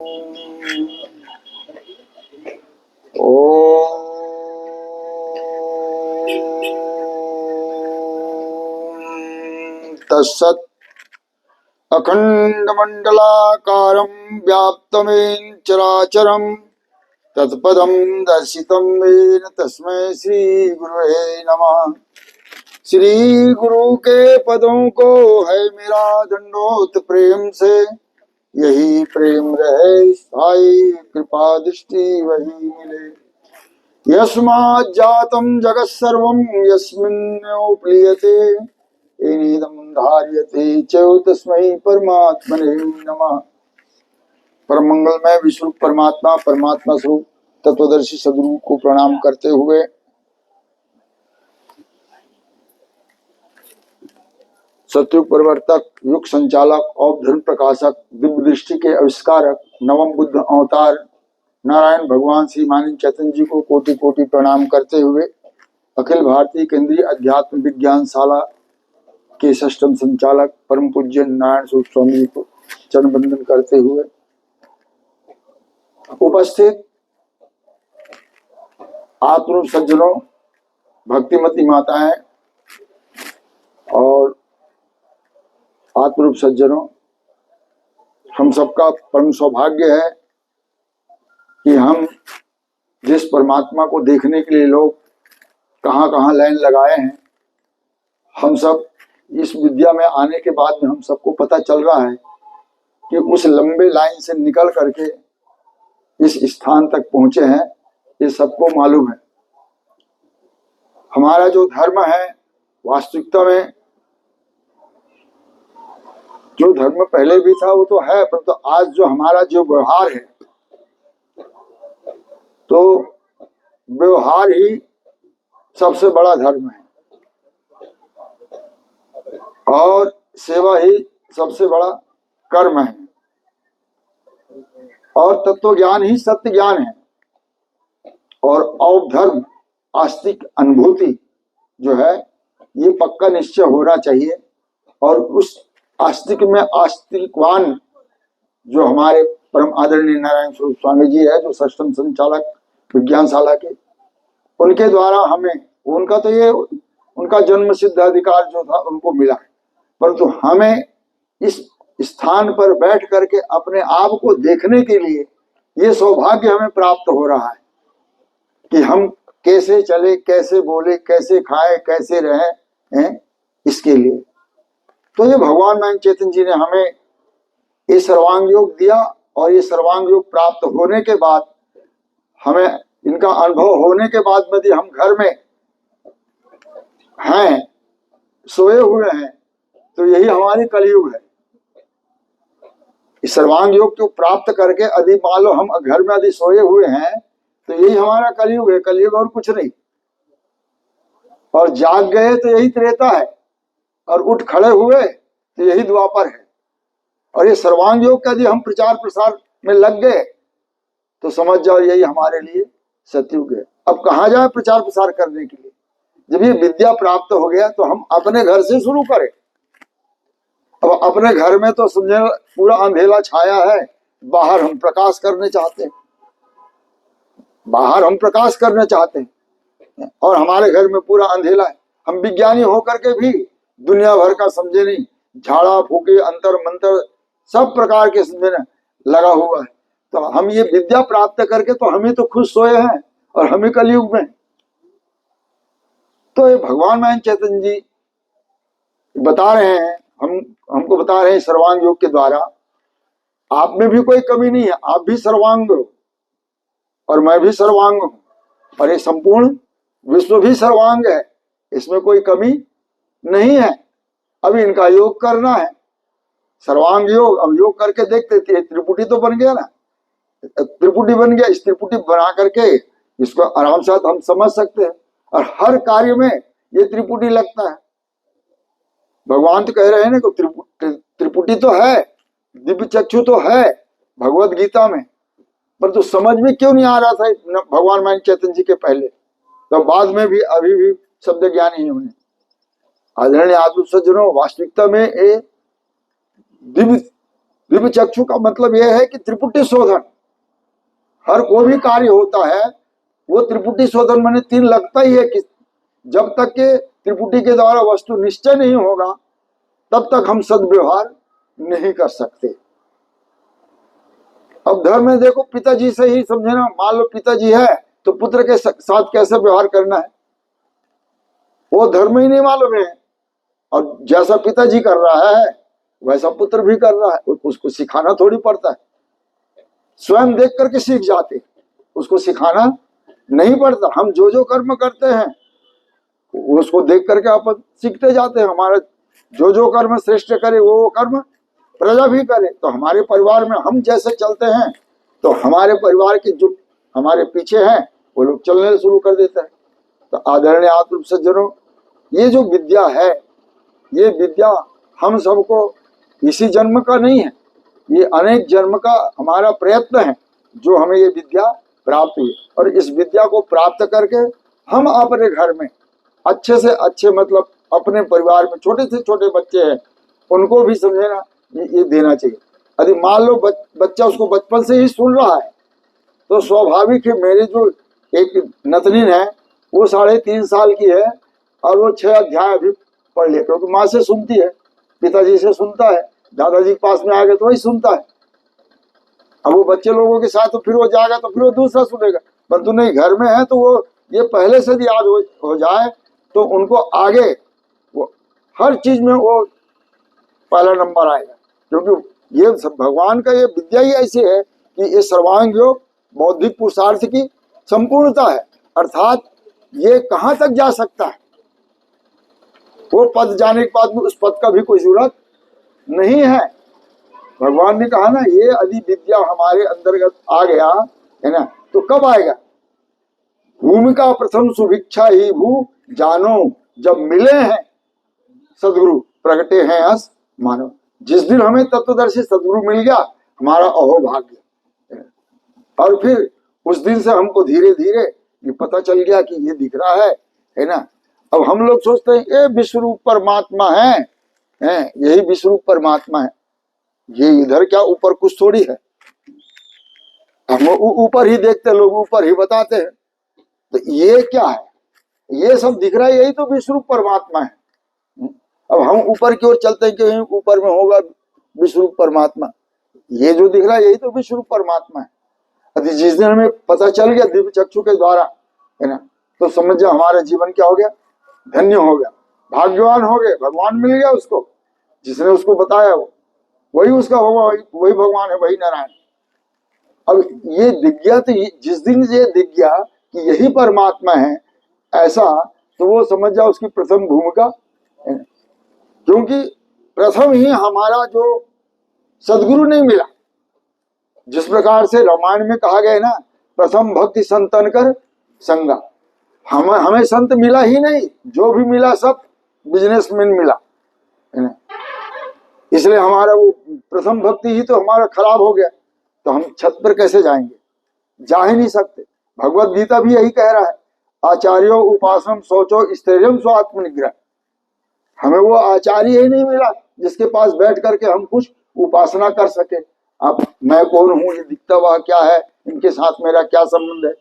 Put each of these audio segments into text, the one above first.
तत्सत् अखंडमंडलाकारं व्याप्तमेन चराचरं तत्पदं दर्शितं येन तस्मै श्री गुरुवे नमः। श्री गुरु के पदों को है मेरा दंडोत प्रेम से, यही प्रेम रहे स्थायी कृपा दृष्टि वही मिले। यस्मात् जातं जगत् सर्वं यस्मिन्नोप्लीयते एनेदं धार्यते च तस्मै परमात्मने नमः। परम मंगलमय विश्व परमात्मा परमात्मा स्वरूप तत्वदर्शी सदगुरु को प्रणाम करते हुए सतयुग परिवर्तक, युग संचालक और धर्म प्रकाशक, दिव्य दृष्टि के आविष्कारक, नवम बुद्ध अवतार नारायण भगवान श्री मानिंद चैतन्य जी को कोटि कोटि प्रणाम करते हुए अखिल भारतीय केंद्रीय अध्यात्म विज्ञान शाला के षष्ठम संचालक परम पूज्य नारायण स्वरूप स्वामी जी को चरण वंदन करते हुए उपस्थित आत्म सज्जनों, भक्तिमती माताएं और आत्मरूप सज्जनों, हम सबका परम सौभाग्य है कि हम जिस परमात्मा को देखने के लिए लोग कहाँ कहाँ लाइन लगाए हैं, हम सब इस विद्या में आने के बाद में हम सबको पता चल रहा है कि उस लंबे लाइन से निकल करके इस स्थान तक पहुंचे हैं। ये सबको मालूम है। हमारा जो धर्म है, वास्तविकता में जो धर्म पहले भी था वो तो है, परंतु तो आज जो हमारा जो व्यवहार है, तो व्यवहार ही सबसे बड़ा धर्म है और सेवा ही सबसे बड़ा कर्म है और तत्व ज्ञान ही सत्य ज्ञान है और औपधर्म आस्तिक अनुभूति जो है ये पक्का निश्चय होना चाहिए। और उस आस्तिक में आस्तिकवान जो हमारे परम आदरणीय नारायण स्वरूप स्वामी जी है, जो षष्ठम संचालक विज्ञानशाला के, उनके द्वारा हमें, उनका तो ये उनका जन्म सिद्ध अधिकार जो था उनको मिला है, परंतु हमें इस स्थान पर बैठ करके अपने आप को देखने के लिए ये सौभाग्य हमें प्राप्त हो रहा है कि हम कैसे चले, कैसे बोले, कैसे खाए, कैसे रहे, इसके लिए तो ये भगवान नारायण चैतन्य जी ने हमें ये सर्वांग योग दिया और ये सर्वांग योग प्राप्त होने के बाद, हमें इनका अनुभव होने के बाद में हम घर में हैं, सोए हुए हैं, तो यही हमारी कलयुग है। इस सर्वांग योग को प्राप्त करके यदि मान लो हम घर में यदि सोए हुए हैं तो यही हमारा कलयुग है, कलयुग और कुछ नहीं। और जाग गए तो यही त्रेता है और उठ खड़े हुए तो यही द्वापर है। और ये सर्वांग योग का यदि हम प्रचार प्रसार में लग गए तो समझ जाओ यही हमारे लिए सतयुग है। अब कहाँ जाए प्रचार प्रसार करने के लिए? जब ये विद्या प्राप्त हो गया तो हम अपने घर से शुरू करें। अब अपने घर में तो समझे पूरा अंधेला छाया है, बाहर हम प्रकाश करने चाहते हैं, बाहर हम प्रकाश करने चाहते हैं और हमारे घर में पूरा अंधेला है। हम विज्ञानी होकर के भी दुनिया भर का समझे नहीं, झाड़ा फूके अंतर मंत्र सब प्रकार के समझे लगा हुआ है। तो हम ये विद्या प्राप्त करके तो हम ही तो खुश सोए हैं और हम ही कलयुग में। तो ये भगवान नारायण चैतन्य जी बता रहे हैं, हमको बता रहे हैं सर्वांग योग के द्वारा, आप में भी कोई कमी नहीं है, आप भी सर्वांग हो और मैं भी सर्वांग हूं और ये संपूर्ण विश्व भी सर्वांग है, इसमें कोई कमी नहीं है। अभी इनका योग करना है, सर्वांग योग। अब योग करके देखते थे, त्रिपुटी तो बन गया ना, त्रिपुटी बन गया। इस त्रिपुटी बना करके इसको आराम से हम समझ सकते हैं और हर कार्य में ये त्रिपुटी लगता है। भगवान तो कह रहे हैं ना कि त्रिपुटी तो है, दिव्य चक्षु तो है भगवत गीता में, पर तो समझ में क्यों नहीं आ रहा था भगवान नारायण चैतन्य जी के पहले, तो बाद में भी अभी भी शब्द ज्ञान ही होने। आदरणीय आत्म सज्जनों, वास्तविकता में ये दिव्य दिव्य चक्षु का मतलब यह है कि त्रिपुटी शोधन, हर कोई भी कार्य होता है वो त्रिपुटी शोधन माने 3 लगता ही है कि जब तक के त्रिपुटी के द्वारा वस्तु निश्चय नहीं होगा तब तक हम सद्व्यवहार नहीं कर सकते। अब धर्म में देखो, पिताजी से ही समझे ना, मान लो पिताजी है तो पुत्र के साथ कैसे व्यवहार करना है वो धर्म ही नहीं मालूम है, और जैसा पिताजी कर रहा है वैसा पुत्र भी कर रहा है, उसको सिखाना थोड़ी पड़ता है, स्वयं देख करके सीख जाते, उसको सिखाना नहीं पड़ता। हम जो जो कर्म करते हैं उसको देख करके अपन सीखते जाते हैं। हमारा जो जो कर्म श्रेष्ठ करे वो कर्म प्रजा भी करे। तो हमारे परिवार में हम जैसे चलते हैं तो हमारे परिवार के जो हमारे पीछे हैं वो लोग चलने शुरू कर देते हैं। तो आदरणीय आत्म सज्जनों, ये जो विद्या है ये विद्या हम सबको इसी जन्म का नहीं है, ये अनेक जन्म का हमारा प्रयत्न है जो हमें ये विद्या प्राप्त हुई। और इस विद्या को प्राप्त करके हम अपने घर में अच्छे से अच्छे, मतलब अपने परिवार में छोटे से छोटे बच्चे हैं उनको भी समझे ना ये देना चाहिए। यदि मान लो बच्चा उसको बचपन से ही सुन रहा है तो स्वाभाविक है। मेरे जो एक नतनीन है वो 3.5 साल की है और वो 6 अध्याय अभी पढ़ ले, क्योंकि माँ से सुनती है, पिताजी से सुनता है, दादाजी के पास में आ गए तो वही सुनता है। अब वो बच्चे लोगों के साथ तो फिर वो जाएगा तो फिर वो दूसरा सुनेगा, परंतु नहीं घर में है तो वो ये पहले से याद हो जाए तो उनको आगे वो हर चीज में वो पहला नंबर आएगा। क्योंकि ये भगवान का ये विद्या ही ऐसी है कि ये सर्वांग योग बौद्धिक पुरुषार्थ की संपूर्णता है, अर्थात ये कहाँ तक जा सकता है। वो पद जाने के बाद में उस पद का भी कोई जरूरत नहीं है। भगवान ने कहा ना, ये यदि विद्या हमारे अंतर्गत आ गया है ना तो कब आएगा। भूमिका प्रथम सुभिक्षा ही भू जानो, जब मिले हैं सदगुरु प्रगटे हैं अस मानो। जिस दिन हमें तत्वदर्शी सदगुरु मिल गया हमारा अहोभाग्य, और फिर उस दिन से हमको धीरे धीरे ये पता चल गया कि ये दिख रहा है ना। अब हम लोग सोचते हैं ये विश्वरूप परमात्मा है, यही विश्वरूप परमात्मा है, ये इधर क्या ऊपर कुछ थोड़ी है। हम ऊपर ही देखते, लोग ऊपर ही बताते हैं, तो ये क्या है, ये सब दिख रहा है यही तो विश्वरूप परमात्मा है। अब हम ऊपर की ओर चलते हैं कि ऊपर में होगा विश्वरूप परमात्मा, ये जो दिख रहा है यही तो विश्वरूप परमात्मा है। यदि जिस दिन हमें पता चल गया दिव्य चक्षु के द्वारा है ना, तो समझ जाओ हमारा जीवन क्या हो गया, धन्य हो गया, भाग्यवान हो गए। भगवान मिल गया उसको, जिसने उसको बताया वो वही उसका होगा, वही भगवान है, वही नारायण। अब ये दिख गया तो जिस दिन ये दिख गया कि यही परमात्मा है ऐसा, तो वो समझ जाओ उसकी प्रथम भूमिका, क्योंकि प्रथम ही हमारा जो सदगुरु नहीं मिला, जिस प्रकार से रामायण में कहा गया है ना, प्रथम भक्ति संतन कर संगा। हमें संत मिला ही नहीं, जो भी मिला सब बिजनेसमैन मिला है ना। इसलिए हमारा वो प्रथम भक्ति ही तो हमारा खराब हो गया, तो हम छत पर कैसे जाएंगे, जा ही नहीं सकते। भगवत गीता भी यही कह रहा है, आचार्यो उपासनम सोचो स्थैर्यम स्व आत्मनिग्रह। हमें वो आचार्य ही नहीं मिला जिसके पास बैठ करके हम कुछ उपासना कर सके। अब मैं कौन हूँ, ये दिखता हुआ क्या है, इनके साथ मेरा क्या संबंध है,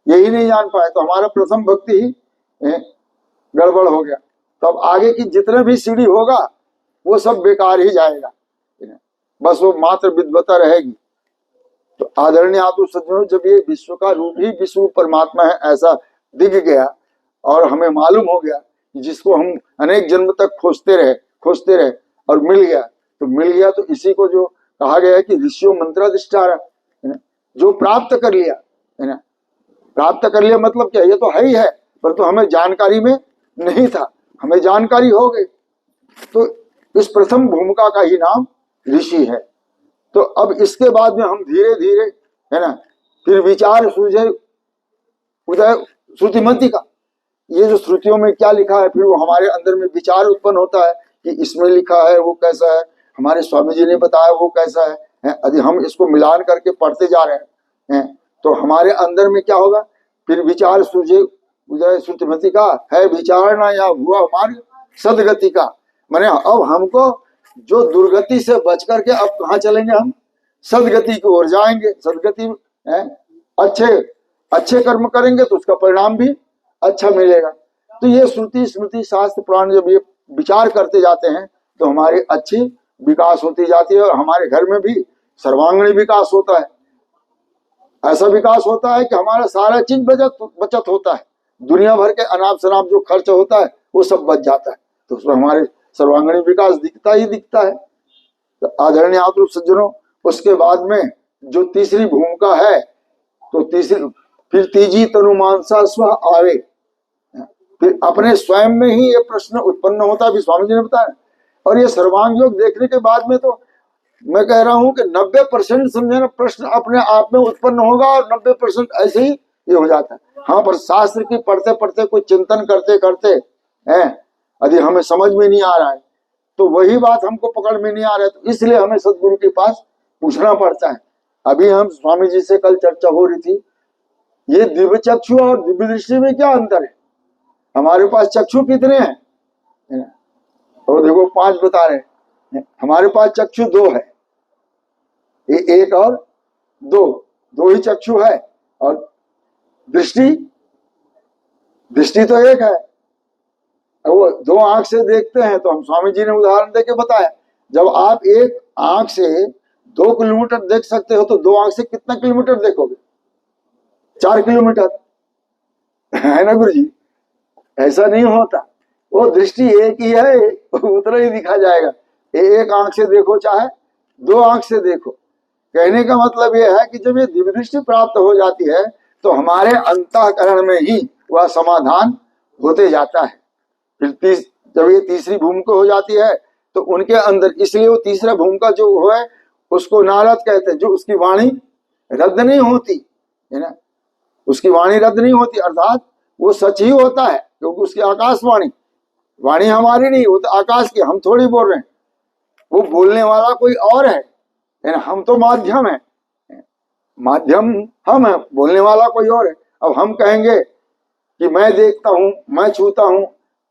यही नहीं जान पाए, तो हमारा प्रथम भक्ति ही गड़बड़ हो गया। तो अब आगे की जितने भी सीढ़ी होगा वो सब बेकार ही जाएगा, बस वो मात्र विद्वता रहेगी। तो आदरणीय आत्म सज्जनों, जब ये विश्व का रूप ही विश्व परमात्मा है ऐसा दिख गया और हमें मालूम हो गया, जिसको हम अनेक जन्म तक खोजते रहे और मिल गया, तो मिल गया तो इसी को जो कहा गया है कि ऋषियों मंत्राधिष्ठान, जो प्राप्त कर लिया है ना। प्राप्त कर लिया मतलब क्या, ये तो है ही है, परंतु हमें जानकारी में नहीं था, हमें जानकारी हो गई, तो इस प्रथम भूमिका का ही नाम ऋषि है। तो अब इसके बाद में हम धीरे धीरे है ना, फिर विचार सूझे उदय श्रुतिमती का, ये जो श्रुतियों में क्या लिखा है, फिर वो हमारे अंदर में विचार उत्पन्न होता है कि इसमें लिखा है वो कैसा है, हमारे स्वामी जी ने बताया वो कैसा है। यदि हम इसको मिलान करके पढ़ते जा रहे हैं तो हमारे अंदर में क्या होगा, फिर विचार सूझे उदय श्रुतिमती का है विचारना या हुआ मार्ग सदगति का। माने अब हमको जो दुर्गति से बच करके अब कहाँ चलेंगे हम, सदगति की ओर जाएंगे। सदगति है, अच्छे अच्छे कर्म करेंगे तो उसका परिणाम भी अच्छा मिलेगा। तो ये श्रुति स्मृति शास्त्र पुराण जब ये विचार करते जाते हैं तो हमारी अच्छी विकास होती जाती है और हमारे घर में भी सर्वांगीण विकास होता है। ऐसा विकास होता है कि हमारा सारा चीज बचत होता है। दुनिया भर के अनाप शनाप जो खर्च होता है वो सब बच जाता है, तो उसमें हमारे सर्वांगीण विकास दिखता ही दिखता है। तो आदरणीय आप सज्जनों, उसके बाद में जो तीसरी भूमिका है, तो फिर तीजी तनु मानसा स्व आवे, फिर अपने स्वयं में ही ये प्रश्न उत्पन्न होता है, स्वामी जी ने बताया। और ये सर्वांग योग देखने के बाद में तो मैं कह रहा हूं कि 90% समझे ना प्रश्न अपने आप में उत्पन्न होगा और 90% ऐसे ही ये हो जाता है। हाँ, पर शास्त्र की पढ़ते पढ़ते कोई चिंतन करते करते हैं, यदि हमें समझ में नहीं आ रहा है तो वही बात हमको पकड़ में नहीं आ रहा है, तो इसलिए हमें सदगुरु के पास पूछना पड़ता है। अभी हम स्वामी जी से कल चर्चा हो रही थी, ये दिव्य चक्षु और दिव्य दृष्टि में क्या अंतर है। हमारे पास चक्षु कितने हैं, और देखो 5 बता रहे हैं, हमारे पास चक्षु 2 है, एक और 2 ही चक्षु है, और दृष्टि तो एक है। वो 2 आंख से देखते हैं, तो हम स्वामी जी ने उदाहरण देके बताया, जब आप एक आंख से 2 किलोमीटर देख सकते हो तो 2 आंख से कितना किलोमीटर देखोगे, 4 किलोमीटर, है ना गुरु जी। ऐसा नहीं होता, वो दृष्टि एक ही है, उतना ही दिखा जाएगा। एक आंख से देखो चाहे 2 आंख से देखो। कहने का मतलब यह है कि जब ये दिव्य दृष्टि प्राप्त हो जाती है तो हमारे अंतःकरण में ही वह समाधान होते जाता है। फिर जब ये तीसरी भूमिका हो जाती है तो उनके अंदर, इसलिए वो तीसरा भूमिका जो है उसको नारद कहते हैं, जो उसकी वाणी रद्द नहीं होती है ना, उसकी वाणी रद्द नहीं होती, अर्थात वो सच ही होता है, क्योंकि उसकी आकाशवाणी, वाणी हमारी नहीं, वो तो आकाश की, हम थोड़ी बोल रहे हैं, वो बोलने वाला कोई और है ना, हम तो माध्यम है, माध्यम हम है, बोलने वाला कोई और है। अब हम कहेंगे कि मैं देखता हूं, मैं छूता हूं,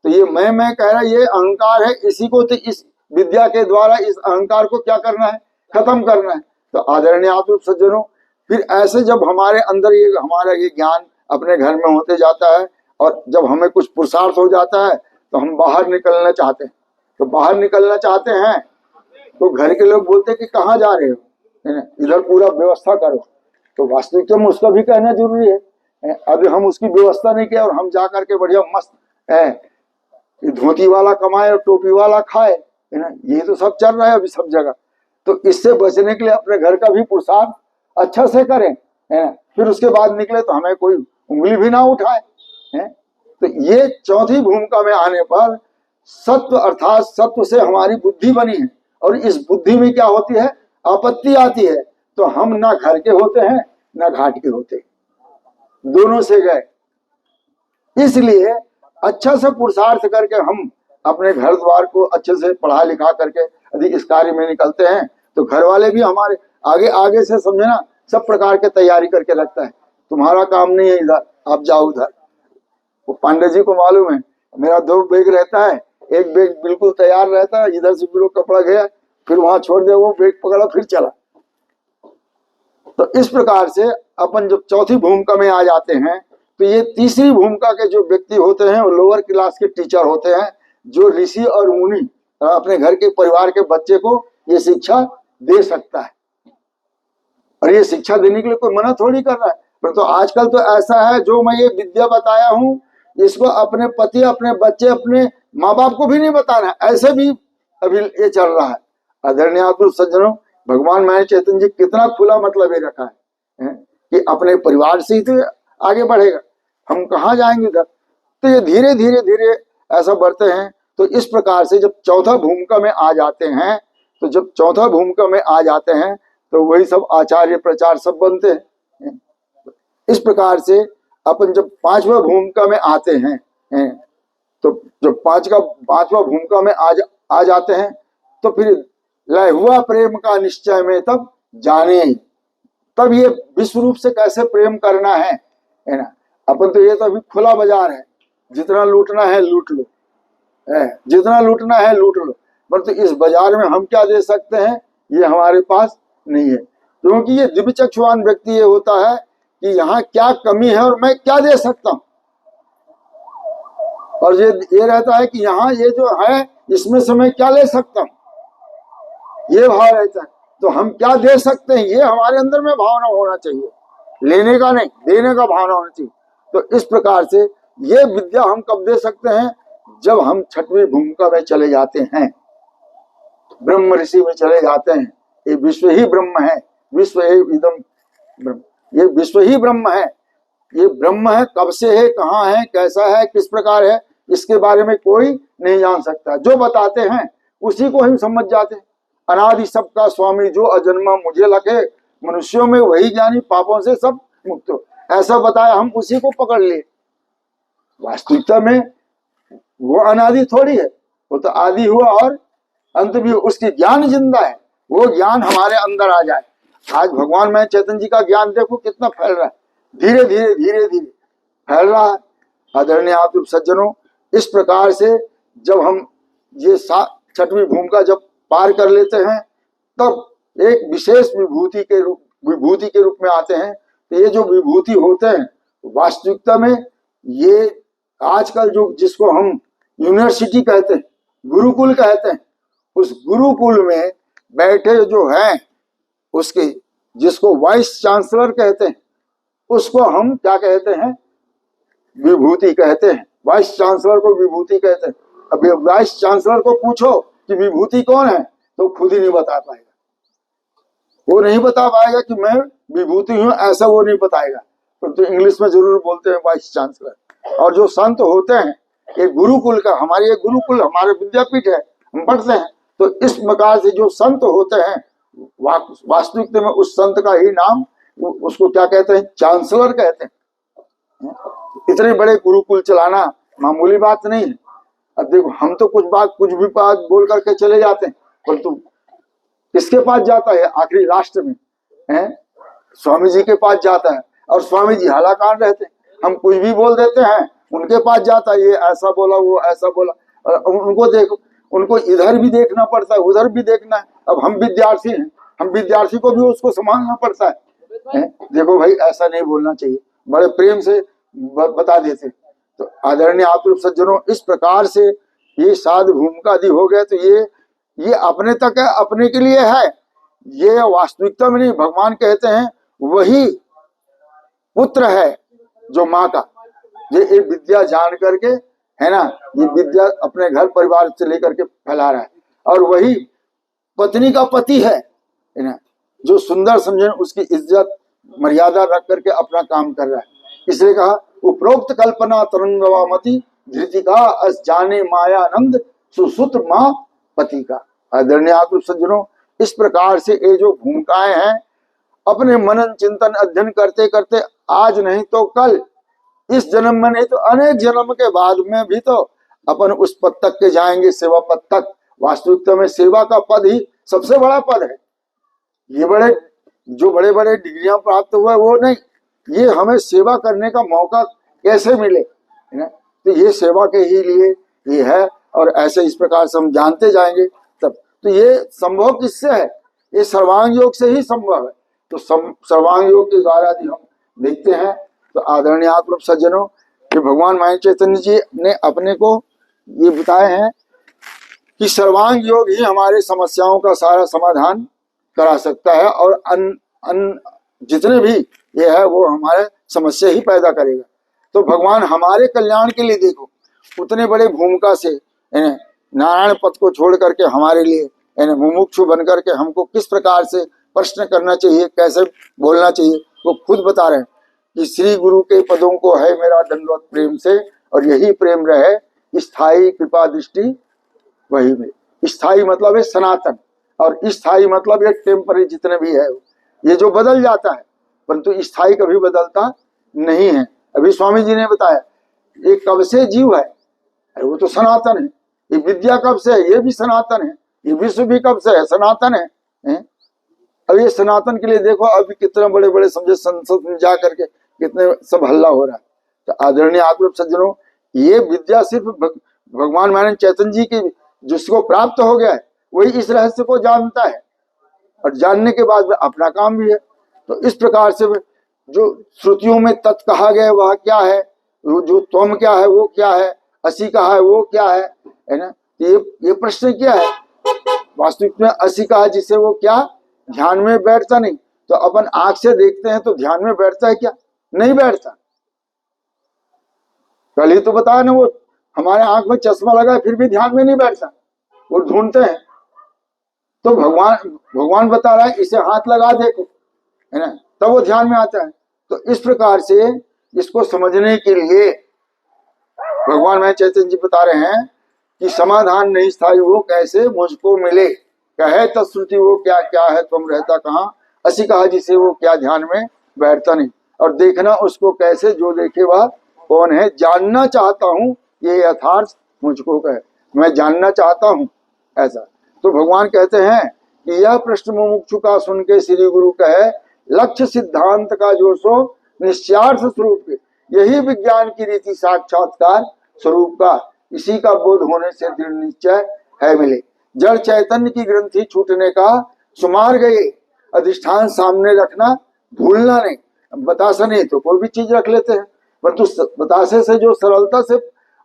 तो ये मैं कह रहा, ये अहंकार है, इसी को तो इस विद्या के द्वारा इस अहंकार को क्या करना है, खत्म करना है। तो आदरणीय आप सज्जनों, फिर ऐसे जब हमारे अंदर ये हमारा ये ज्ञान अपने घर में होते जाता है और जब हमें कुछ पुरुषार्थ हो जाता है तो हम बाहर निकलना चाहते हैं, तो बाहर निकलना चाहते हैं तो घर के लोग बोलते हैं कि कहाँ जा रहे हो, है ना, इधर पूरा व्यवस्था करो। तो वास्तविक में उसका भी कहना जरूरी है। अभी हम उसकी व्यवस्था नहीं किया और हम जा करके बढ़िया मस्त धोती वाला कमाए और टोपी वाला खाए, है ना, यही तो सब चल रहा है अभी सब जगह। तो इससे बचने के लिए अपने घर का भी पुरुषार्थ अच्छा से करें, है ना, फिर उसके बाद निकले तो हमें कोई उंगली भी ना उठाए, है। तो ये चौथी भूमिका में आने पर सत्व, अर्थात सत्व से हमारी बुद्धि बनी है, और इस बुद्धि में क्या होती है, आपत्ति आती है, तो हम ना घर के होते हैं ना घाट के होते, दोनों से गए। इसलिए अच्छा से पुरुषार्थ करके हम अपने घर द्वार को अच्छे से पढ़ा लिखा करके यदि इस कार्य में निकलते हैं तो घर वाले भी हमारे आगे आगे से समझे ना, सब प्रकार के तैयारी करके रखता है, तुम्हारा काम नहीं है इधर, आप जाओ उधर। वो पांडे जी को मालूम है, मेरा 2 बैग रहता है, एक बैग बिल्कुल तैयार रहता है, इधर से फिर वो कपड़ा गया, फिर वहां छोड़ दिया, वो बैग पकड़ा फिर चला। तो इस प्रकार से अपन जब चौथी भूमिका में आ जाते हैं तो ये तीसरी भूमिका के जो व्यक्ति होते हैं वो लोअर क्लास के टीचर होते हैं, जो ऋषि और मुनि अपने घर के परिवार के बच्चे को ये शिक्षा दे सकता है। और ये शिक्षा देने के लिए कोई मना थोड़ी कर रहा है, पर तो आजकल तो ऐसा है, जो मैं ये विद्या बताया हूं इसको अपने पति, अपने बच्चे, अपने माँ बाप को भी नहीं बताना, ऐसे भी अभी ये चल रहा है। आदरणीय सज्जनों, भगवान माया चैतन्य जी कितना खुला मतलब ये रखा है कि अपने परिवार से ही तो आगे बढ़ेगा, हम कहाँ जाएंगे इधर। तो ये धीरे धीरे धीरे ऐसा बढ़ते हैं। तो इस प्रकार से जब चौथा भूमिका में आ जाते हैं, तो जब चौथा भूमिका में आ जाते हैं तो वही सब आचार्य प्रचार सब बनते हैं। इस प्रकार से अपन जब 5वां भूमिका में आते हैं, तो जब 5वां भूमिका में आ जाते हैं तो फिर लय हुआ प्रेम का निश्चय में तब जाने, तब ये विश्व रूप से कैसे प्रेम करना है ना। अपन तो ये तो अभी खुला बाजार है, जितना लूटना है लूट लो, जितना लूटना है लूट लो, परंतु इस बाजार में हम क्या दे सकते हैं, ये हमारे पास नहीं है। क्योंकि ये दिव्य चक्षुवान व्यक्ति ये होता है कि यहाँ क्या कमी है और मैं क्या दे सकता हूँ, और ये रहता है कि यहाँ ये जो है इसमें से मैं क्या ले सकता हूँ, ये भाव रहता है। तो हम क्या दे सकते हैं, ये हमारे अंदर में भावना होना चाहिए, लेने का नहीं, देने का भावना होना चाहिए। तो इस प्रकार से ये विद्या हम कब दे सकते हैं, जब हम छठवीं भूमिका में चले जाते हैं, ब्रह्म ऋषि में चले जाते हैं। ये विश्व ही ब्रह्म है, विश्व है इदम ब्रह्म, ये विश्व ही ब्रह्म है। ये ब्रह्म है, कब से है, कहाँ है, कैसा है, किस प्रकार है, इसके बारे में कोई नहीं जान सकता। जो बताते हैं उसी को हम समझ जाते हैं। अनादि सबका स्वामी जो अजन्मा मुझे लगे, मनुष्यों में वही ज्ञानी पापों से सब मुक्त हो, ऐसा बताया, हम उसी को पकड़ लिए। वास्तविकता में वो अनादि थोड़ी है, वो तो आदि हुआ और अंत भी। उसकी ज्ञान जिंदा है, वो ज्ञान हमारे अंदर आ जाए। आज भगवान मैं चैतन्य जी का ज्ञान देखो कितना फैल रहा है, धीरे धीरे धीरे धीरे फैल रहा है। आदरणीय आप सज्जनों, इस प्रकार से जब हम ये छठवीं भूमिका जब पार कर लेते हैं, तब एक विशेष विभूति के रूप में आते हैं। तो ये जो विभूति होते हैं, वास्तविकता में ये आजकल जो जिसको हम यूनिवर्सिटी कहते हैं, गुरुकुल कहते हैं, उस गुरुकुल में बैठे जो हैं उसके, जिसको वाइस चांसलर कहते हैं, उसको हम क्या कहते हैं, विभूति कहते हैं। वाइस चांसलर को विभूति कहते हैं। अब वाइस चांसलर को पूछो कि विभूति कौन है, तो खुद ही नहीं बता पाएगा। वो नहीं बता पाएगा कि मैं विभूति हूं, ऐसा वो नहीं बताएगा। तो इंग्लिश में जरूर बोलते हैं वाइस चांसलर। और जो संत होते हैं, ये गुरुकुल का, हमारे ये गुरुकुल हमारे विद्यापीठ है, हम पढ़ते हैं। तो इस प्रकार से जो संत होते हैं, वास्तविक में उस संत का ही नाम, उसको क्या कहते हैं, चांसलर कहते हैं। इतने बड़े गुरुकुल चलाना मामूली बात नहीं है। अब देखो, हम तो कुछ भी बात बोल करके चले जाते हैं, परंतु किसके पास जाता है आखिरी लास्ट में है, स्वामी जी के पास जाता है। और स्वामी जी हलाकान रहते हैं, हम कुछ भी बोल देते हैं, उनके पास जाता है, ये ऐसा बोला, वो ऐसा बोला। और उनको देखो, उनको इधर भी देखना पड़ता है, उधर भी देखना है। अब हम विद्यार्थी हैं, हम विद्यार्थी को भी उसको संभालना पड़ता है। देखो भाई, ऐसा नहीं बोलना चाहिए, बड़े प्रेम से बता देते। तो आदरणीय आप सज्जनों, इस प्रकार से ये साध भूमिका आदि हो गए। तो ये अपने तक है, अपने के लिए है, ये वास्तविकता में नहीं। भगवान कहते हैं वही पुत्र है जो माँ का, ये विद्या जान करके, है ना, ये विद्या अपने घर परिवार से लेकर के फैला रहा है। और वही पत्नी का पति है ना, जो सुंदर समझे, उसकी इज्जत मर्यादा रख करके अपना काम कर रहा है। इसलिए कहा, उपरोक्त कल्पना तरंगवामती धृतिका अस जाने मायानंद सुसुत माँ पति का। आदरणीय आप सज्जनों, इस प्रकार से ये जो भूमिकाएं हैं, अपने मनन चिंतन अध्ययन करते करते, आज नहीं तो कल, इस जन्म में नहीं तो अनेक जन्म के बाद में भी तो अपन उस पद तक के जाएंगे, सेवा पद तक। वास्तविकता में सेवा का पद ही सबसे बड़ा पद है। ये बड़े बड़े डिग्रियां प्राप्त हुआ वो नहीं, ये हमें सेवा करने का मौका कैसे मिले, है ना। तो ये सेवा के ही लिए ये है, और ऐसे इस प्रकार से हम जानते जाएंगे तब। तो ये संभव किससे है, ये सर्वांग योग से ही संभव है। तो सर्वांग योग के द्वारा यदि हम देखते हैं, तो आदरणीय आत्म सज्जनों, ये भगवान माया चैतन्य जी ने अपने को ये बताए हैं कि सर्वांग योग ही हमारे समस्याओं का सारा समाधान करा सकता है, और जितने भी ये है वो हमारे समस्या ही पैदा करेगा। तो भगवान हमारे कल्याण के लिए, देखो, उतने बड़े भूमिका से नारायण पद को छोड़ करके हमारे लिए मुमुक्षु बन करके हमको किस प्रकार से प्रश्न करना चाहिए, कैसे बोलना चाहिए, वो खुद बता रहे हैं कि श्री गुरु के पदों को है मेरा दंडवत प्रेम से, और यही प्रेम रहे स्थायी कृपा दृष्टि वही में। स्थायी मतलब है सनातन, और स्थायी मतलब ये टेम्पररी जितने भी है, ये जो बदल जाता है, परंतु स्थायी कभी बदलता नहीं है। अभी स्वामी जी ने बताया, ये कब से जीव है, अरे वो तो सनातन है। ये विद्या कब से है, ये भी सनातन है। ये विश्व भी कब से है, सनातन है। अब ये सनातन के लिए देखो, अभी कितने बड़े बड़े समझे संसद में जा करके कितने सब हल्ला हो रहा है। तो आदरणीय आत्म सज्जनों, ये विद्या सिर्फ भगवान मानव चैतन्य जी की जिसको प्राप्त हो गया है वही इस रहस्य को जानता है, और जानने के बाद अपना काम भी है। तो इस प्रकार से जो श्रुतियों में तत् कहा गया वह क्या है, जो त्वम क्या है वो क्या है, असि कहा है वो क्या है ना। ये प्रश्न क्या है, वास्तविक में असि कहा जिसे वो क्या ध्यान में बैठता नहीं। तो अपन आंख से देखते हैं तो ध्यान में बैठता है क्या, नहीं बैठता। कल ही तो बताया ना, वो हमारे आंख में चश्मा लगा है फिर भी ध्यान में नहीं बैठता, वो ढूंढते हैं। तो भगवान बता रहा है इसे हाथ लगा देखो, है ना, तब वो ध्यान में आता है। तो इस प्रकार से इसको समझने के लिए भगवान मैं चैतन्य जी बता रहे हैं कि समाधान नहीं स्थायी वो कैसे मुझको मिले, कहे तत्श्रुति वो क्या क्या है तुम रहता कहाँ, असी कहा जिसे वो क्या ध्यान में बैठता नहीं। और देखना उसको कैसे जो देखे वह कौन है, जानना चाहता हूँ ये यथार्थ मुझको कहे, मैं जानना चाहता हूँ ऐसा। तो भगवान कहते हैं कि यह प्रश्न मुमुक्षु का सुन के श्री गुरु कहे, लक्ष्य सिद्धांत का जो सो निश्चयार्थ स्वरूप के, यही विज्ञान की रीति साक्षात्कार स्वरूप का, इसी का बोध होने से दृढ़ निश्चय है मिले। जड़ चैतन्य की ग्रंथि छूटने का सुमार गए, अधिष्ठान सामने रखना भूलना नहीं। बतासा नहीं तो कोई भी चीज रख लेते हैं, परंतु बतासे से जो सरलता से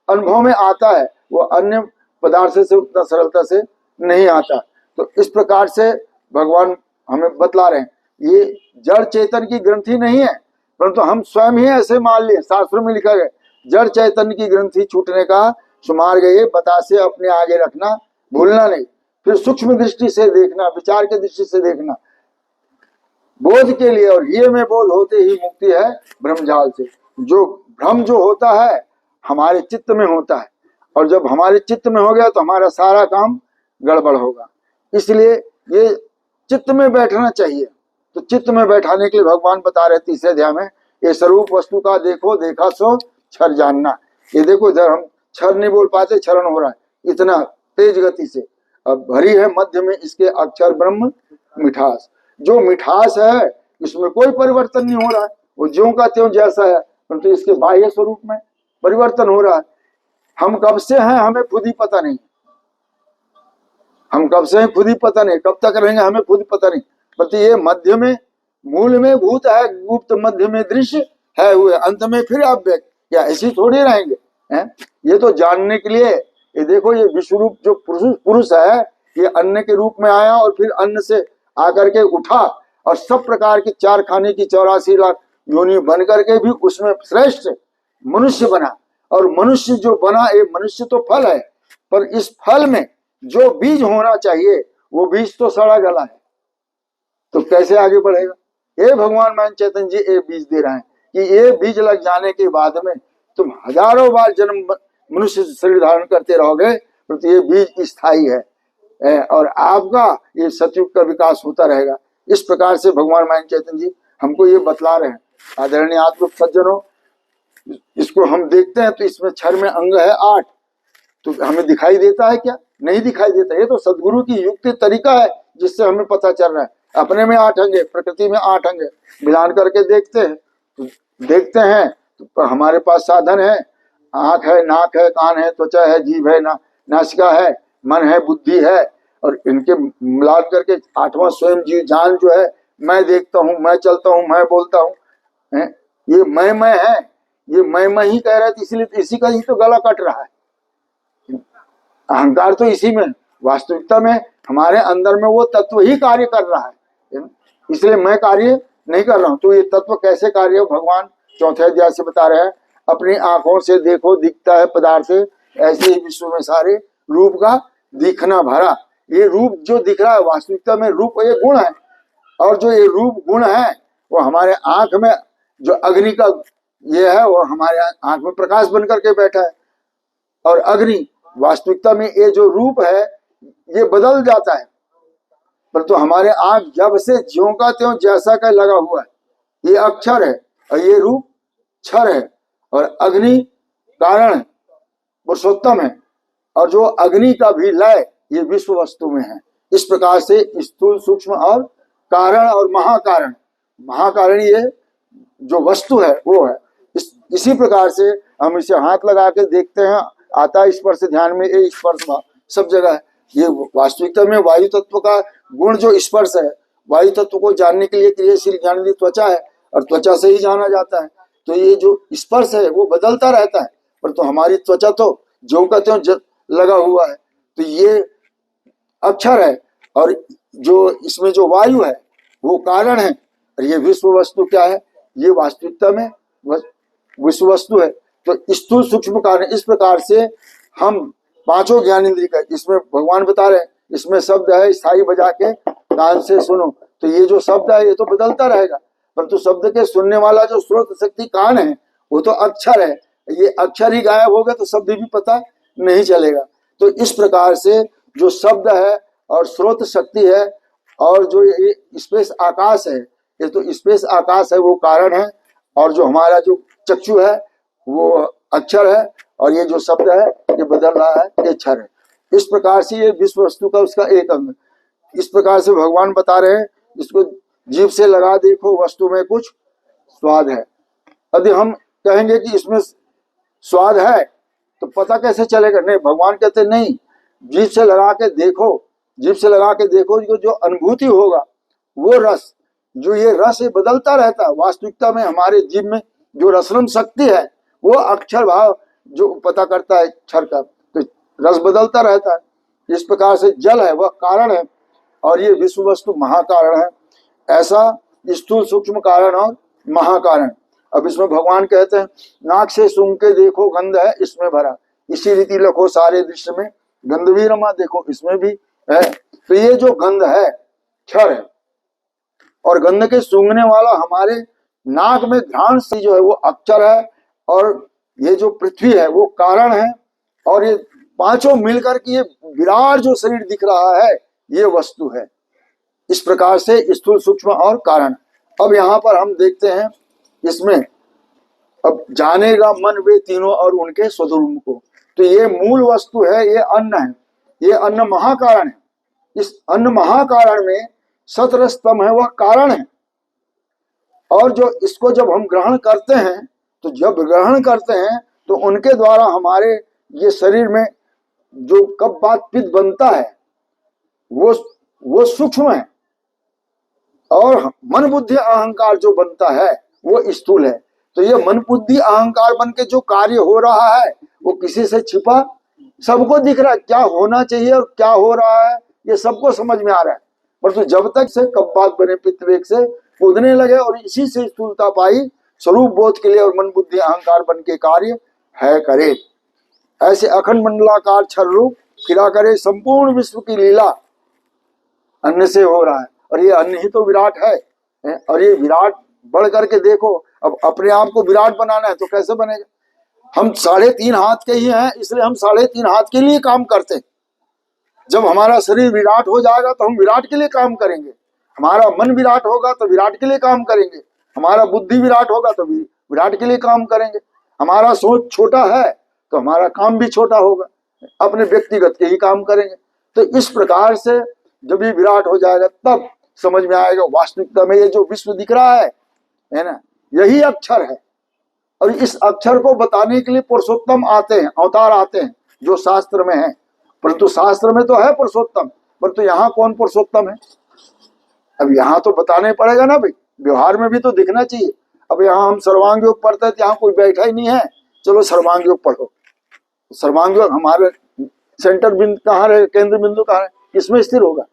अनुभव में आता है वो अन्य पदार्थ से उतना सरलता से नहीं आता। तो इस प्रकार से भगवान हमें बतला रहे हैं ये जड़ चेतन की ग्रंथि नहीं है, परंतु हम स्वयं ही ऐसे मान लिए। शास्त्रों में लिखा गया जड़ चैतन्य की ग्रंथि छूटने का सुमार गए, बतासे अपने आगे रखना भूलना नहीं। फिर सूक्ष्म दृष्टि से देखना, विचार की दृष्टि से देखना बोध के लिए, और ये में बोध होते ही मुक्ति है ब्रह्मजाल से। जो भ्रम जो होता है हमारे चित्त में होता है, और जब हमारे चित्त में हो गया तो हमारा सारा काम गड़बड़ होगा। इसलिए ये चित्त में बैठना चाहिए। तो चित्त में बैठाने के लिए भगवान बता रहे तीसरे अध्याय में, ये स्वरूप वस्तु का देखो देखा सो क्षर जानना। ये देखो इधर हम क्षर नहीं बोल पाते, क्षरण हो रहा है इतना तेज गति से। अब भरी है मध्य में इसके अक्षर ब्रह्म मिठास, जो मिठास है इसमें कोई परिवर्तन नहीं हो रहा है, वो ज्यों का त्यों जैसा है, परंतु इसके बाह्य स्वरूप में परिवर्तन हो रहा है। हम कब से हैं हमें खुद ही पता नहीं, हम कब से हैं खुद ही पता नहीं, कब तक रहेंगे हमें खुद ही पता नहीं। परंतु ये मध्य में मूल में भूत है, गुप्त मध्य में दृश्य है, हुए अंत में फिर अव्यक्त, या ऐसी थोड़ी रहेंगे हैं? ये तो जानने के लिए ये देखो ये विश्वरूप जो पुरुष है ये अन्न के रूप में आया और फिर अन्न से आकर के उठा और सब प्रकार के 4 खाने की 84 लाख योनि बन करके भी उसमें श्रेष्ठ मनुष्य बना। और मनुष्य जो बना ये मनुष्य तो फल है, पर इस फल में जो बीज होना चाहिए वो बीज तो सड़ा गला है, तो कैसे आगे बढ़ेगा। ये भगवान मान चैतन्य जी ये बीज दे रहे हैं कि ये बीज लग जाने के बाद में तुम हजारों बार जन्म मनुष्य शरीर धारण करते रहोगे, परंतु ये बीज स्थायी है और आपका ये सतयुग का विकास होता रहेगा। इस प्रकार से भगवान मान चैतन्य जी हमको ये बतला रहे हैं। आदरणीय आत्म सज्जनों, इसको हम देखते हैं तो इसमें क्षर में अंग है 8, तो हमें दिखाई देता है क्या? नहीं दिखाई देता। ये तो सदगुरु की युक्ति तरीका है जिससे हमें पता चल रहा है। अपने में 8 अंग है, प्रकृति में 8 अंग है, मिलान करके देखते हैं तो हमारे पास साधन है, आंख है, नाक है, कान है, त्वचा है, जीभ है, नासिका है, मन है, बुद्धि है, और इनके मिलान करके 8वां स्वयं जीव जान जो है, मैं देखता हूँ, मैं चलता हूँ, मैं बोलता हूँ, ये मैं है, ये मैं ही कह रहा है, इसलिए इसी का ही तो गला कट रहा है। अहंकार तो इसी में, वास्तविकता में हमारे अंदर में वो तत्व ही कार्य कर रहा है, इसलिए मैं कार्य नहीं कर रहा हूं। तो ये तत्व कैसे कार्य हो भगवान चौथे अध्याय से बता रहे हैं। अपनी आंखों से देखो दिखता है पदार्थ से, ऐसे ही विश्व में सारे रूप का दिखना भरा। ये रूप जो दिख रहा है वास्तविकता में रूप ये गुण है, और जो ये रूप गुण है वो हमारे आंख में जो अग्नि का ये है वो हमारे आंख में प्रकाश बन करके बैठा है। और अग्नि वास्तविकता में ये जो रूप है ये बदल जाता है, परंतु तो हमारे आंख जब से ज्यों का त्यों जैसा का लगा हुआ है, ये अक्षर है और ये रूप क्षर है, और अग्नि कारण पुरुषोत्तम है, और जो अग्नि का भी लय ये विश्व वस्तु में है। इस प्रकार से स्थूल सूक्ष्म और कारण और महाकारण, महाकारण ये जो वस्तु है वो है। इसी प्रकार से हम इसे हाथ लगा के देखते हैं, आता स्पर्श ध्यान में ये स्पर्श सब जगह है। ये वास्तविकता में वायु तत्व का गुण जो स्पर्श है, वायु तत्व को जानने के लिए क्रियाशील ज्ञानेंद्रिय त्वचा है और त्वचा से ही जाना जाता है। तो ये जो स्पर्श है वो बदलता रहता है, पर तो हमारी त्वचा तो ज्यों का त्यों लगा हुआ है। तो ये अक्षर है और जो इसमें जो वायु है वो कारण है, और ये विश्व वस्तु क्या है, ये वास्तविकता में विश्व वस्तु है। तो स्थूल सूक्ष्म कारण, इस प्रकार से हम पांचों ज्ञानेंद्रिय का, इसमें भगवान बता रहे हैं इसमें शब्द है स्थायी बजा के कान से सुनो। तो ये जो शब्द है ये तो बदलता रहेगा, परंतु शब्द के सुनने वाला जो स्रोत शक्ति कान है वो तो अक्षर है। ये अक्षर ही गायब हो गया तो शब्द भी पता नहीं चलेगा। तो इस प्रकार से जो शब्द है और स्रोत शक्ति है और जो ये स्पेस आकाश है, ये तो स्पेस आकाश है वो कारण है, और जो हमारा जो चक्षु है वो अक्षर है, और ये जो शब्द है ये बदल रहा है, ये अक्षर है। इस प्रकार से ये विश्व वस्तु का उसका एक अंग। इस प्रकार से भगवान बता रहे हैं इसको जीभ से लगा देखो वस्तु में कुछ स्वाद है। यदि हम कहेंगे कि इसमें स्वाद है तो पता कैसे चलेगा? नहीं, भगवान कहते नहीं, जीभ से लगा के देखो, जीभ से लगा के देखो, जो अनुभूति होगा वो रस, जो ये रस बदलता रहता है। वास्तविकता में हमारे जीभ में जो रसरम शक्ति है वो अक्षर भाव जो पता करता है क्षर का, तो रस बदलता रहता है। इस प्रकार से जल है वह कारण है और ये विश्व वस्तु महाकारण है। ऐसा स्थूल सूक्ष्म कारण और महाकारण। अब इसमें भगवान कहते हैं नाक से सूंघ के देखो गंध है इसमें भरा, इसी रीति लखो सारे दृश्य में गंध भी रमा, देखो इसमें भी है। तो ये जो गंध है क्षर है, और गंध के सूंघने वाला हमारे नाक में घ्राण से जो है वो अक्षर है, और ये जो पृथ्वी है वो कारण है, और ये पांचों मिलकर के ये विराट जो शरीर दिख रहा है ये वस्तु है। इस प्रकार से स्थूल सूक्ष्म और कारण। अब यहाँ पर हम देखते हैं इसमें, अब जानेगा मन वे तीनों और उनके स्वरूप को। तो ये मूल वस्तु है, ये अन्न है, ये अन्न महाकारण है। इस अन्न महाकारण में सतरस्तम है वह कारण है, और जो इसको जब हम ग्रहण करते हैं, तो जब ग्रहण करते हैं तो उनके द्वारा हमारे ये शरीर में जो कब बात पित्त बनता है वो सूक्ष्म है, और मन बुद्धि अहंकार जो बनता है वो स्थूल है। तो ये मन बुद्धि अहंकार बन के जो कार्य हो रहा है वो किसी से छिपा सबको दिख रहा है, क्या होना चाहिए और क्या हो रहा है ये सबको समझ में आ रहा है। परंतु जब तक से कब बात बने पित्तवेग से कूदने लगे और इसी से स्थूलता पाई स्वरूप बोध के लिए, और मन बुद्धि अहंकार बन के कार्य है करे। ऐसे अखंड मंडलाकार छर रूप फिरा करे, संपूर्ण विश्व की लीला अन्न से हो रहा है, और ये अन्न ही तो विराट है। और ये विराट बढ़ करके देखो, अब अपने आप को विराट बनाना है तो कैसे बनेगा? हम 3.5 हाथ के ही हैं, इसलिए हम 3.5 हाथ के लिए काम करते हैं। जब हमारा शरीर विराट हो जाएगा तो हम विराट के लिए काम करेंगे, हमारा मन विराट होगा तो विराट के लिए काम करेंगे, हमारा बुद्धि विराट होगा तो विराट के लिए काम करेंगे, हमारा सोच छोटा है तो हमारा काम भी छोटा होगा, अपने व्यक्तिगत के ही काम करेंगे। तो इस प्रकार से जब ये विराट हो जाएगा तब समझ में आएगा वास्तविकता में ये जो विश्व दिख रहा है ना, यही अक्षर है। और इस अक्षर को बताने के लिए पुरुषोत्तम आते हैं, अवतार आते हैं जो शास्त्र में है। परंतु शास्त्र में तो है पुरुषोत्तम, परंतु यहाँ कौन पुरुषोत्तम है? अब यहाँ तो बताने पड़ेगा ना भाई, व्यवहार में भी तो दिखना चाहिए। अब यहाँ हम सर्वांग योग पढ़ते हैं, यहाँ कोई बैठा ही नहीं है, चलो सर्वांग योग पढ़ो। सर्वांग योग हमारे सेंटर बिंदु कहाँ रहे, केंद्र बिंदु कहाँ है, किसमें स्थिर होगा?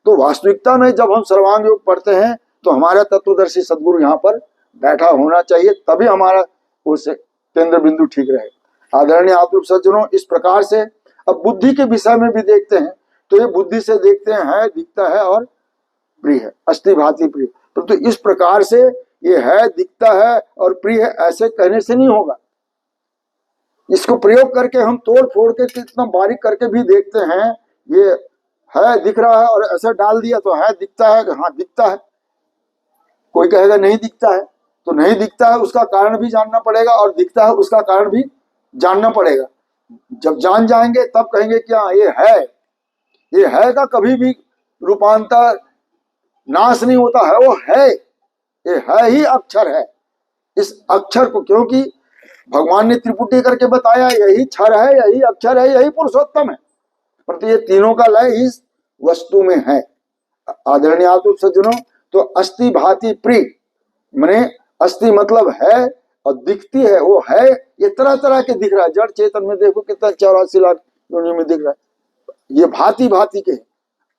तो वास्तविकता में जब हम सर्वांग योग पढ़ते हैं तो हमारा तत्वदर्शी सदगुरु यहाँ पर बैठा होना चाहिए, तभी हमारा उस केंद्र बिंदु ठीक रहे। आदरणीय आप सज्जनों, इस प्रकार से अब बुद्धि के विषय में भी देखते हैं तो ये बुद्धि से देखते हैं दिखता है और प्रिय है, अस्थि भांति प्रिय। परंतु इस प्रकार से ये है दिखता है और प्रिय है ऐसे कहने से नहीं होगा। इसको प्रयोग करके हम तोड़ फोड़ के कितना बारीक करके भी देखते हैं, ये है दिख रहा है और ऐसा डाल दिया तो है दिखता है, हाँ दिखता है। कोई कहेगा नहीं दिखता है, तो नहीं दिखता है उसका कारण भी जानना पड़ेगा, और दिखता है उसका कारण भी जानना पड़ेगा। जब जान जाएंगे तब कहेंगे क्या ये है। ये है का कभी भी रूपांतर नाश नहीं होता है, वो है, ये है ही अक्षर है। इस अक्षर को, क्योंकि भगवान ने त्रिपुटी करके बताया यही क्षर है, यही अक्षर है, यही पुरुषोत्तम है। परंतु ये तीनों का लय इस वस्तु में है। आदरणीय आतुर सज्जनों, तो अस्थि भांति प्रिय माने अस्थि मतलब है और दिखती है, वो है ये तरह तरह के दिख रहा है। जड़ चेतन में देखो कितना 84 लाख योनि में दिख रहा है, ये भांति भांति के,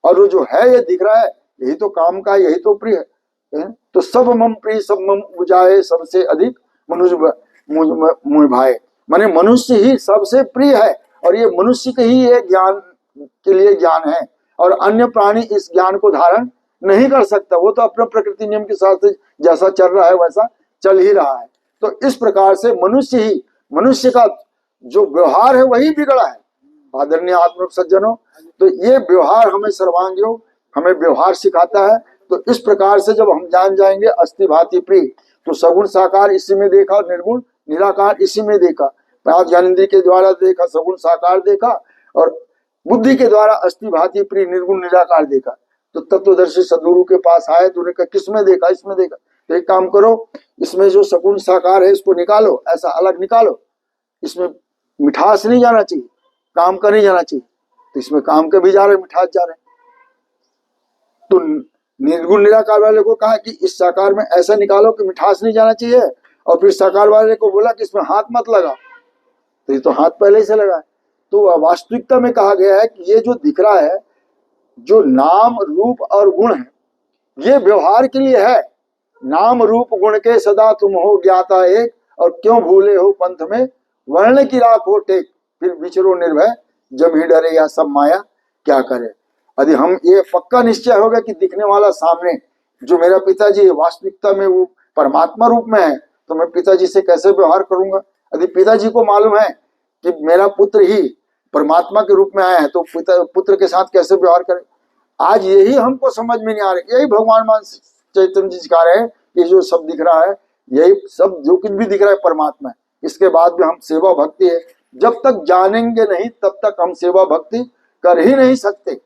और वो जो है ये दिख रहा है, यही तो काम का, यही तो प्रिय है। तो सब मम प्रिय सब मम बुझाए, सबसे अधिक मनुष्य मुझ भाए, माने मनुष्य ही सबसे प्रिय है, और ये मनुष्य के ही ये ज्ञान के लिए ज्ञान है, और अन्य प्राणी इस ज्ञान को धारण नहीं कर सकता। वो तो अपना प्रकृति नियम के साथ जैसा चल रहा है वैसा चल ही रहा है। तो इस प्रकार से मनुष्य ही, मनुष्य का जो व्यवहार है वही बिगड़ा है। आदरणीय आत्म सज्जनों, तो ये व्यवहार हमें सर्वांग योग हमें व्यवहार सिखाता है। तो इस प्रकार से जब हम जान जाएंगे अस्थि भांति प्रिय, तो सगुण साकार इसी में देखा, निर्गुण निराकार इसी में देखा, ज्ञानेंद्रिय के द्वारा देखा, सगुण साकार देखा, और बुद्धि के द्वारा अस्थि भांति प्रिय निर्गुण निराकार देखा। तो तत्वदर्शी सद्गुरु के पास आए तो उन्हें कहा किस में देखा, इसमें देखा। तो एक काम करो, इसमें जो सगुण साकार है इसको निकालो, ऐसा अलग निकालो, इसमें मिठास नहीं जाना चाहिए, काम का नहीं जाना चाहिए। तो इसमें काम के भी जा रहे, मिठास जा रहे। तो निर्गुण निराकार वाले को कहा कि इस साकार में ऐसा निकालो कि मिठास नहीं जाना चाहिए, और फिर साकार वाले को बोला कि इसमें हाथ मत लगा, तो ये तो हाथ पहले से लगा है। तो वास्तविकता में कहा गया है कि ये जो दिख रहा है, जो नाम रूप और गुण है, ये व्यवहार के लिए है। नाम रूप गुण के सदा तुम हो ज्ञाता एक, और क्यों भूले हो पंथ में वर्ण की राख हो टेक, फिर विचरो निर्भय जब ही डरे या सब माया क्या करे। यदि हम ये पक्का निश्चय होगा कि दिखने वाला सामने जो मेरा पिताजी वास्तविकता में वो परमात्मा रूप में है, तो मैं पिताजी से कैसे व्यवहार करूंगा। यदि पिताजी को मालूम है कि मेरा पुत्र ही परमात्मा के रूप में आया है, तो पुत्र के साथ कैसे व्यवहार करें। आज यही हमको समझ में नहीं आ रहा। यही भगवान चैतन्य जी सिखा रहे हैं कि जो सब दिख रहा है, यही सब जो कुछ भी दिख रहा है परमात्मा है। इसके बाद भी हम सेवा भक्ति है, जब तक जानेंगे नहीं तब तक हम सेवा भक्ति कर ही नहीं सकते।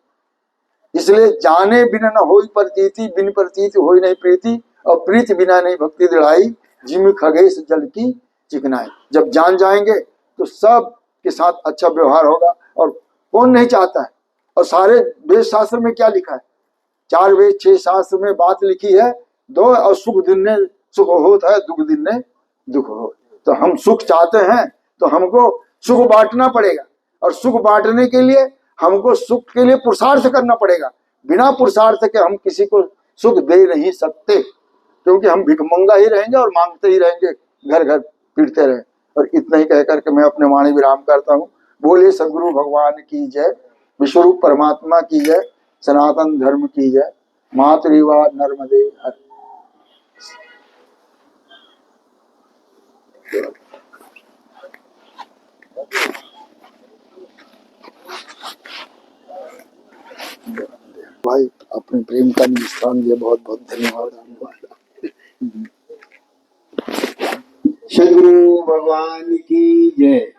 इसलिए जाने बिना न होई प्रतीति, बिन प्रतीति होई नहीं प्रीति, और प्रीति बिना नहीं भक्ति दृढ़ाई, जिम खगेश जल की चिकनाई। जब जान जाएंगे तो सब के साथ अच्छा व्यवहार होगा, और कौन नहीं चाहता है। और सारे वेद शास्त्र में क्या लिखा है, 4 वेद 6 शास्त्र में बात लिखी है, दो और सुख दिन ने सुख होता है, दुख दिन ने दुख हो। तो हम सुख चाहते हैं तो हमको सुख बांटना पड़ेगा, और सुख बांटने के लिए हमको सुख के लिए पुरुषार्थ करना पड़ेगा। बिना पुरुषार्थ के हम किसी को सुख दे नहीं सकते, क्योंकि हम भिखमंगा ही रहेंगे और मांगते ही रहेंगे, घर घर फिरते रहे। और इतना ही कहकर के मैं अपने वाणी विराम करता हूँ। बोले सद्गुरु भगवान की जय, विश्वरूप परमात्मा की जय, सनातन धर्म की जय, मातृवा नर्मदे हर। भाई अपने प्रेम का निष्ठान दिया, बहुत बहुत धन्यवाद। सद्गुरु भगवान की जय।